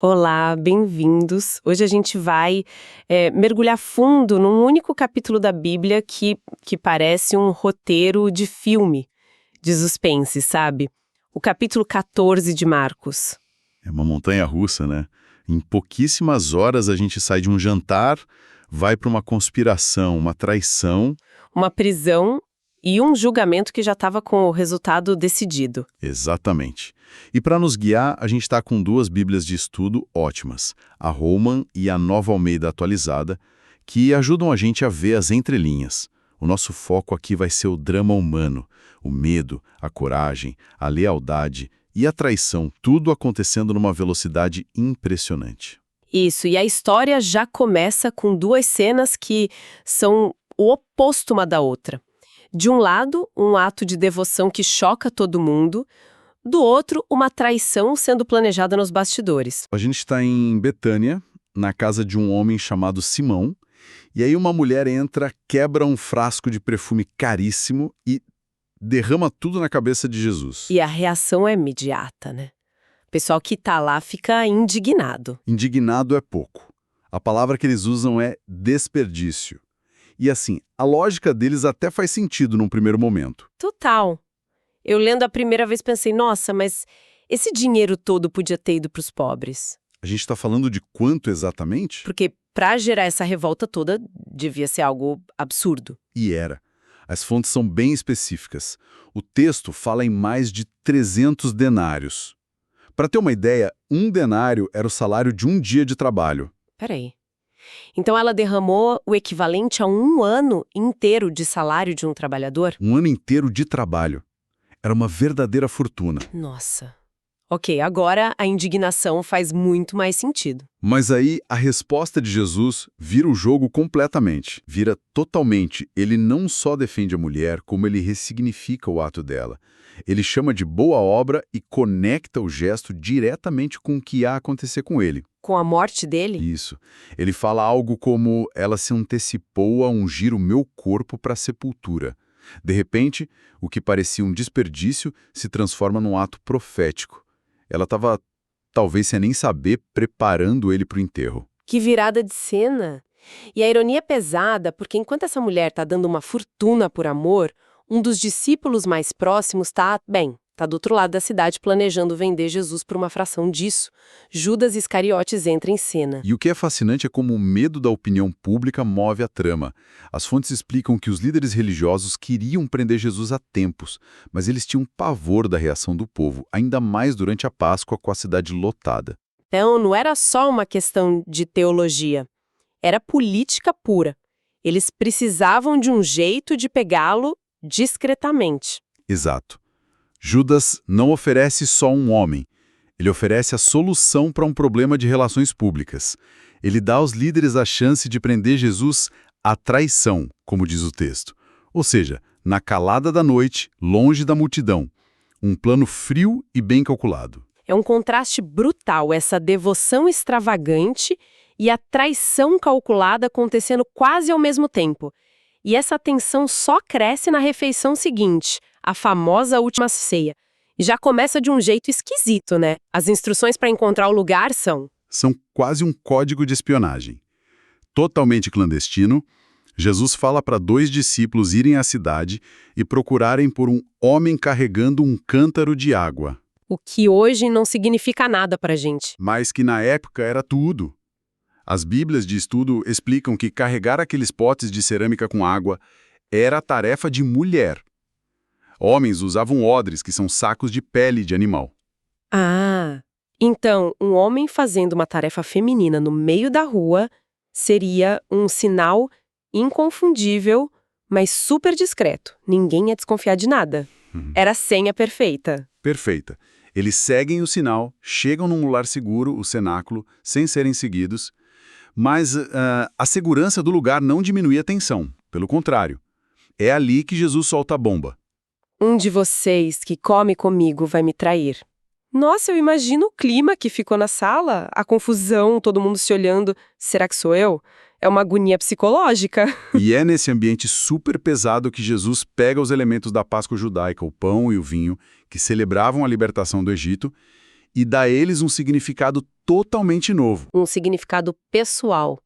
Olá, bem-vindos. Hoje a gente vai mergulhar fundo num único capítulo da Bíblia que parece um roteiro de filme, de suspense, sabe? O capítulo 14 de Marcos. É uma montanha-russa, né? Em pouquíssimas horas a gente sai de um jantar, vai para uma conspiração, uma traição. Uma prisão e um julgamento que já estava com o resultado decidido. Exatamente. E para nos guiar, a gente está com duas bíblias de estudo ótimas, a Holman e a Nova Almeida Atualizada, que ajudam a gente a ver as entrelinhas. O nosso foco aqui vai ser o drama humano, o medo, a coragem, a lealdade e a traição, tudo acontecendo numa velocidade impressionante. Isso, e a história já começa com duas cenas que são o oposto uma da outra. De um lado, um ato de devoção que choca todo mundo, do outro, uma traição sendo planejada nos bastidores. A gente está em Betânia, na casa de um homem chamado Simão, e aí uma mulher entra, quebra um frasco de perfume caríssimo e derrama tudo na cabeça de Jesus. E a reação é imediata, né? O pessoal que tá lá fica indignado. Indignado é pouco. A palavra que eles usam é desperdício. E assim, a lógica deles até faz sentido num primeiro momento. Total. Eu lendo a primeira vez pensei, nossa, mas esse dinheiro todo podia ter ido pros pobres. A gente está falando de quanto exatamente? Porque pra gerar essa revolta toda, devia ser algo absurdo. E era. As fontes são bem específicas. O texto fala em mais de 300 denários. Para ter uma ideia, um denário era o salário de um dia de trabalho. Peraí. Então ela derramou o equivalente a um ano inteiro de salário de um trabalhador? Um ano inteiro de trabalho. Era uma verdadeira fortuna. Nossa. Ok, agora a indignação faz muito mais sentido. Mas aí a resposta de Jesus vira o jogo completamente. Vira totalmente. Ele não só defende a mulher, como ele ressignifica o ato dela. Ele chama de boa obra e conecta o gesto diretamente com o que ia acontecer com ele. Com a morte dele? Isso. Ele fala algo como ela se antecipou a ungir o meu corpo para a sepultura. De repente, o que parecia um desperdício se transforma num ato profético. Ela estava, talvez sem nem saber, preparando ele para o enterro. Que virada de cena! E a ironia é pesada, porque enquanto essa mulher está dando uma fortuna por amor, um dos discípulos mais próximos está do outro lado da cidade planejando vender Jesus por uma fração disso. Judas Iscariotes entra em cena. E o que é fascinante é como o medo da opinião pública move a trama. As fontes explicam que os líderes religiosos queriam prender Jesus há tempos, mas eles tinham pavor da reação do povo, ainda mais durante a Páscoa com a cidade lotada. Então, não era só uma questão de teologia. Era política pura. Eles precisavam de um jeito de pegá-lo discretamente. Exato. Judas não oferece só um homem. Ele oferece a solução para um problema de relações públicas. Ele dá aos líderes a chance de prender Jesus à traição, como diz o texto. Ou seja, na calada da noite, longe da multidão. Um plano frio e bem calculado. É um contraste brutal, essa devoção extravagante e a traição calculada acontecendo quase ao mesmo tempo. E essa tensão só cresce na refeição seguinte, a famosa última ceia. E já começa de um jeito esquisito, né? As instruções para encontrar o lugar são quase um código de espionagem. Totalmente clandestino, Jesus fala para 2 discípulos irem à cidade e procurarem por um homem carregando um cântaro de água. O que hoje não significa nada pra gente. Mas que na época era tudo. As bíblias de estudo explicam que carregar aqueles potes de cerâmica com água era a tarefa de mulher. Homens usavam odres, que são sacos de pele de animal. Ah, então um homem fazendo uma tarefa feminina no meio da rua seria um sinal inconfundível, mas super discreto. Ninguém ia desconfiar de nada. Era a senha perfeita. Perfeita. Eles seguem o sinal, chegam num lugar seguro, o cenáculo, sem serem seguidos, mas a segurança do lugar não diminuía a tensão. Pelo contrário, é ali que Jesus solta a bomba. Um de vocês que come comigo vai me trair. Nossa, eu imagino o clima que ficou na sala, a confusão, todo mundo se olhando. Será que sou eu? É uma agonia psicológica. E é nesse ambiente super pesado que Jesus pega os elementos da Páscoa judaica, o pão e o vinho, que celebravam a libertação do Egito, e dá a eles um significado totalmente novo. Um significado pessoal.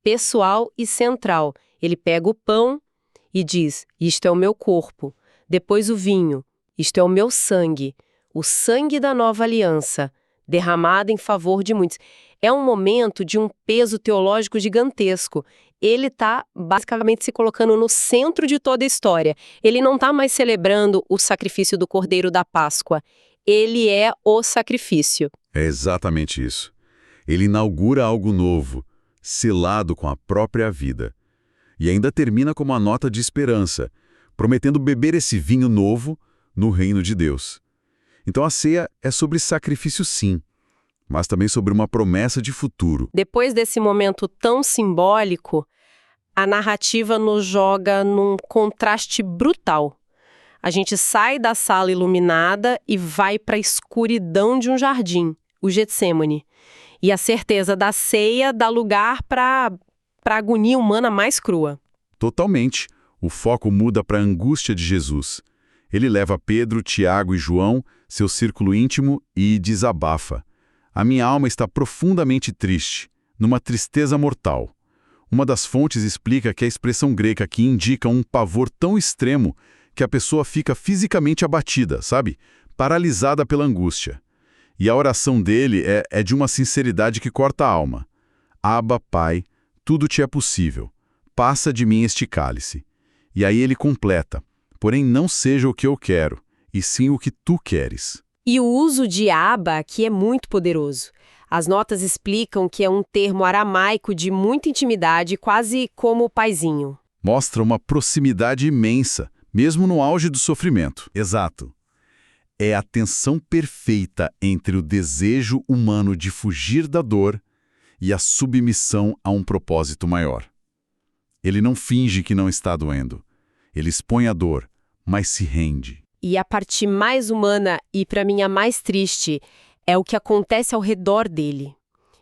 Pessoal e central. Ele pega o pão e diz: isto é o meu corpo. Depois o vinho: isto é o meu sangue. O sangue da nova aliança, derramado em favor de muitos. É um momento de um peso teológico gigantesco. Ele está basicamente se colocando no centro de toda a história. Ele não está mais celebrando o sacrifício do Cordeiro da Páscoa. Ele é o sacrifício. É exatamente isso. Ele inaugura algo novo, selado com a própria vida. E ainda termina com uma nota de esperança, prometendo beber esse vinho novo no reino de Deus. Então a ceia é sobre sacrifício, sim, mas também sobre uma promessa de futuro. Depois desse momento tão simbólico, a narrativa nos joga num contraste brutal. A gente sai da sala iluminada e vai para a escuridão de um jardim, o Getsêmani. E a certeza da ceia dá lugar para a agonia humana mais crua. Totalmente. O foco muda para a angústia de Jesus. Ele leva Pedro, Tiago e João, seu círculo íntimo, e desabafa. A minha alma está profundamente triste, numa tristeza mortal. Uma das fontes explica que a expressão grega aqui indica um pavor tão extremo que a pessoa fica fisicamente abatida, sabe? Paralisada pela angústia. E a oração dele é de uma sinceridade que corta a alma. Abba, Pai, tudo te é possível. Passa de mim este cálice. E aí ele completa: porém não seja o que eu quero, e sim o que tu queres. E o uso de Abba aqui é muito poderoso. As notas explicam que é um termo aramaico de muita intimidade, quase como paizinho. Mostra uma proximidade imensa, mesmo no auge do sofrimento. Exato. É a tensão perfeita entre o desejo humano de fugir da dor e a submissão a um propósito maior. Ele não finge que não está doendo. Ele expõe a dor, mas se rende. E a parte mais humana e, para mim, a mais triste, é o que acontece ao redor dele.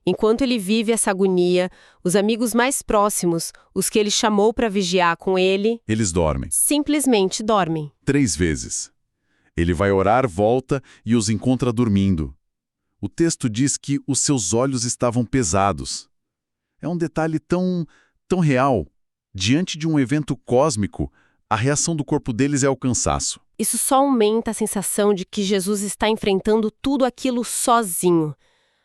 Enquanto ele vive essa agonia, os amigos mais próximos, os que ele chamou para vigiar com ele, eles dormem. Simplesmente dormem. 3 vezes. Ele vai orar, volta e os encontra dormindo. O texto diz que os seus olhos estavam pesados. É um detalhe tão real. Diante de um evento cósmico, a reação do corpo deles é o cansaço. Isso só aumenta a sensação de que Jesus está enfrentando tudo aquilo sozinho.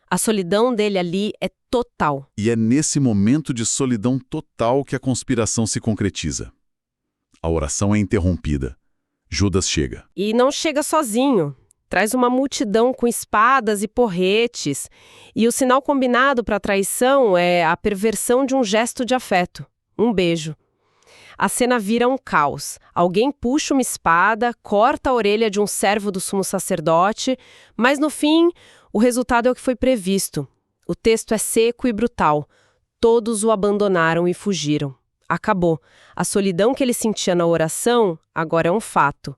A solidão dele ali é total. E é nesse momento de solidão total que a conspiração se concretiza. A oração é interrompida. Judas chega. E não chega sozinho. Traz uma multidão com espadas e porretes. E o sinal combinado para a traição é a perversão de um gesto de afeto. Um beijo. A cena vira um caos. Alguém puxa uma espada, corta a orelha de um servo do sumo sacerdote, mas no fim, o resultado é o que foi previsto. O texto é seco e brutal. Todos o abandonaram e fugiram. Acabou. A solidão que ele sentia na oração agora é um fato.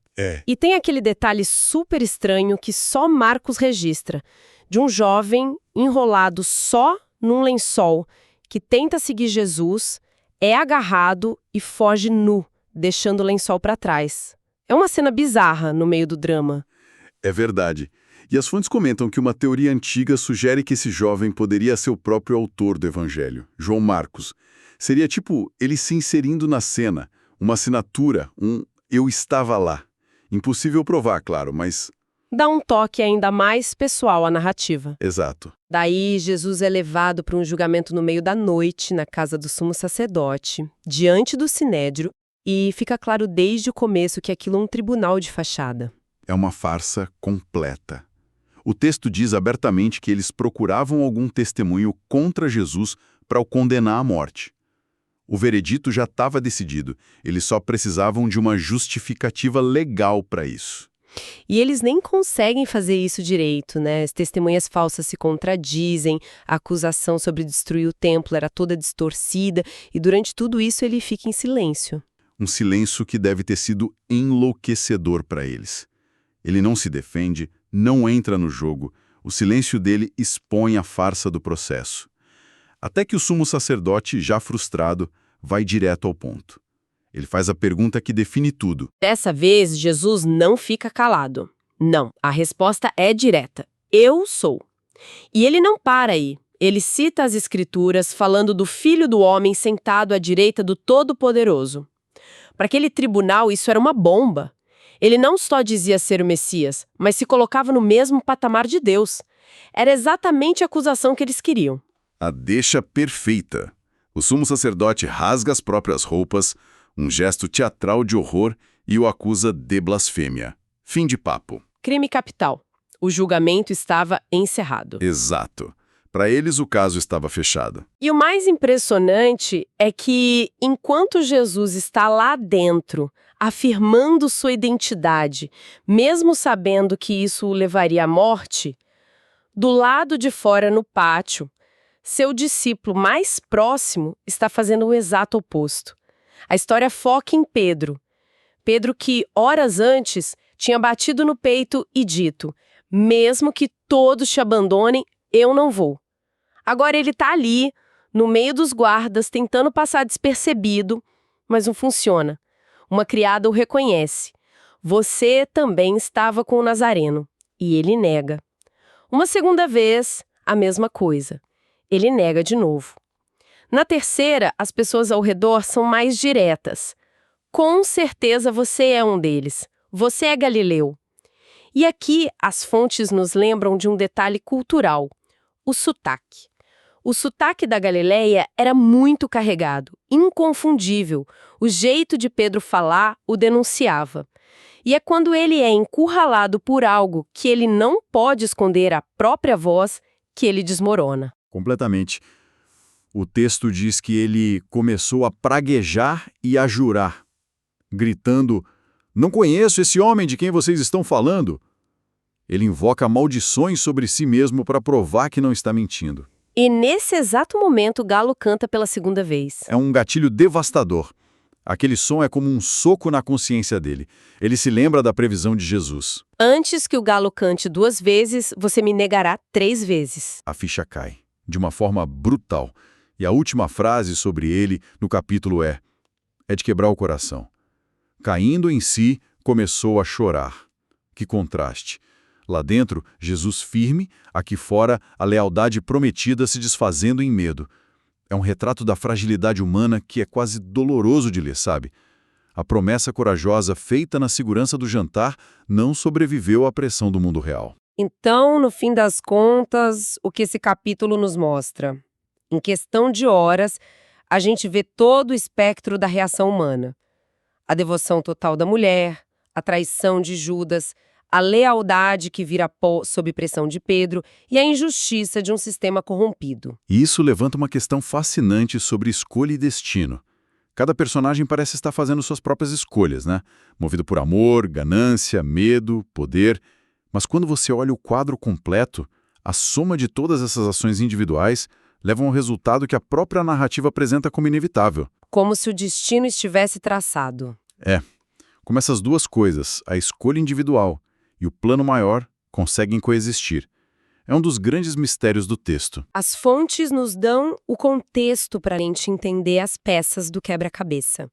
E tem aquele detalhe super estranho que só Marcos registra, de um jovem enrolado só num lençol que tenta seguir Jesus, é agarrado e foge nu, deixando o lençol para trás. É uma cena bizarra no meio do drama. É verdade. E as fontes comentam que uma teoria antiga sugere que esse jovem poderia ser o próprio autor do evangelho, João Marcos. Seria tipo ele se inserindo na cena, uma assinatura, um "eu estava lá". Impossível provar, claro, mas... Dá um toque ainda mais pessoal à narrativa. Exato. Daí, Jesus é levado para um julgamento no meio da noite, na casa do sumo sacerdote, diante do sinédrio, e fica claro desde o começo que aquilo é um tribunal de fachada. É uma farsa completa. O texto diz abertamente que eles procuravam algum testemunho contra Jesus para o condenar à morte. O veredito já estava decidido, eles só precisavam de uma justificativa legal para isso. E eles nem conseguem fazer isso direito, né? As testemunhas falsas se contradizem, a acusação sobre destruir o templo era toda distorcida, e durante tudo isso ele fica em silêncio. Um silêncio que deve ter sido enlouquecedor para eles. Ele não se defende, não entra no jogo, o silêncio dele expõe a farsa do processo. Até que o sumo sacerdote, já frustrado, vai direto ao ponto. Ele faz a pergunta que define tudo. Dessa vez, Jesus não fica calado. Não, a resposta é direta. Eu sou. E ele não para aí. Ele cita as Escrituras falando do Filho do Homem sentado à direita do Todo-Poderoso. Para aquele tribunal, isso era uma bomba. Ele não só dizia ser o Messias, mas se colocava no mesmo patamar de Deus. Era exatamente a acusação que eles queriam. A deixa perfeita. O sumo sacerdote rasga as próprias roupas, um gesto teatral de horror, e o acusa de blasfêmia. Fim de papo. Crime capital. O julgamento estava encerrado. Exato. Para eles, o caso estava fechado. E o mais impressionante é que, enquanto Jesus está lá dentro, afirmando sua identidade, mesmo sabendo que isso o levaria à morte, do lado de fora no pátio, seu discípulo mais próximo está fazendo o exato oposto. A história foca em Pedro. Pedro que, horas antes, tinha batido no peito e dito: mesmo que todos te abandonem, eu não vou. Agora ele está ali, no meio dos guardas, tentando passar despercebido, mas não funciona. Uma criada o reconhece. Você também estava com o Nazareno. E ele nega. Uma segunda vez, a mesma coisa. Ele nega de novo. Na terceira, as pessoas ao redor são mais diretas. Com certeza você é um deles. Você é galileu. E aqui as fontes nos lembram de um detalhe cultural: o sotaque. O sotaque da Galileia era muito carregado, inconfundível. O jeito de Pedro falar o denunciava. E é quando ele é encurralado por algo que ele não pode esconder a própria voz que ele desmorona. Completamente. O texto diz que ele começou a praguejar e a jurar, gritando: "Não conheço esse homem de quem vocês estão falando." Ele invoca maldições sobre si mesmo para provar que não está mentindo. E nesse exato momento o galo canta pela segunda vez. É um gatilho devastador. Aquele som é como um soco na consciência dele. Ele se lembra da previsão de Jesus. Antes que o galo cante 2 vezes, você me negará 3 vezes. A ficha cai, de uma forma brutal. E a última frase sobre ele no capítulo é de quebrar o coração. Caindo em si, começou a chorar. Que contraste. Lá dentro, Jesus firme, aqui fora, a lealdade prometida se desfazendo em medo. É um retrato da fragilidade humana que é quase doloroso de ler, sabe? A promessa corajosa feita na segurança do jantar não sobreviveu à pressão do mundo real. Então, no fim das contas, o que esse capítulo nos mostra? Em questão de horas, a gente vê todo o espectro da reação humana. A devoção total da mulher, a traição de Judas, a lealdade que vira pó sob pressão de Pedro e a injustiça de um sistema corrompido. E isso levanta uma questão fascinante sobre escolha e destino. Cada personagem parece estar fazendo suas próprias escolhas, né? Movido por amor, ganância, medo, poder. Mas quando você olha o quadro completo, a soma de todas essas ações individuais leva a um resultado que a própria narrativa apresenta como inevitável. Como se o destino estivesse traçado. Como essas duas coisas, a escolha individual e o plano maior, conseguem coexistir. É um dos grandes mistérios do texto. As fontes nos dão o contexto para a gente entender as peças do quebra-cabeça.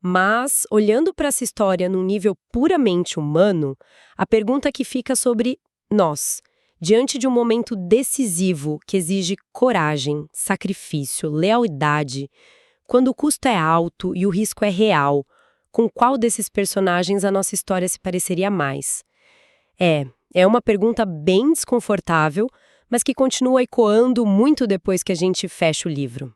Mas, olhando para essa história num nível puramente humano, a pergunta que fica sobre nós, diante de um momento decisivo que exige coragem, sacrifício, lealdade, quando o custo é alto e o risco é real, com qual desses personagens a nossa história se pareceria mais? É uma pergunta bem desconfortável, mas que continua ecoando muito depois que a gente fecha o livro.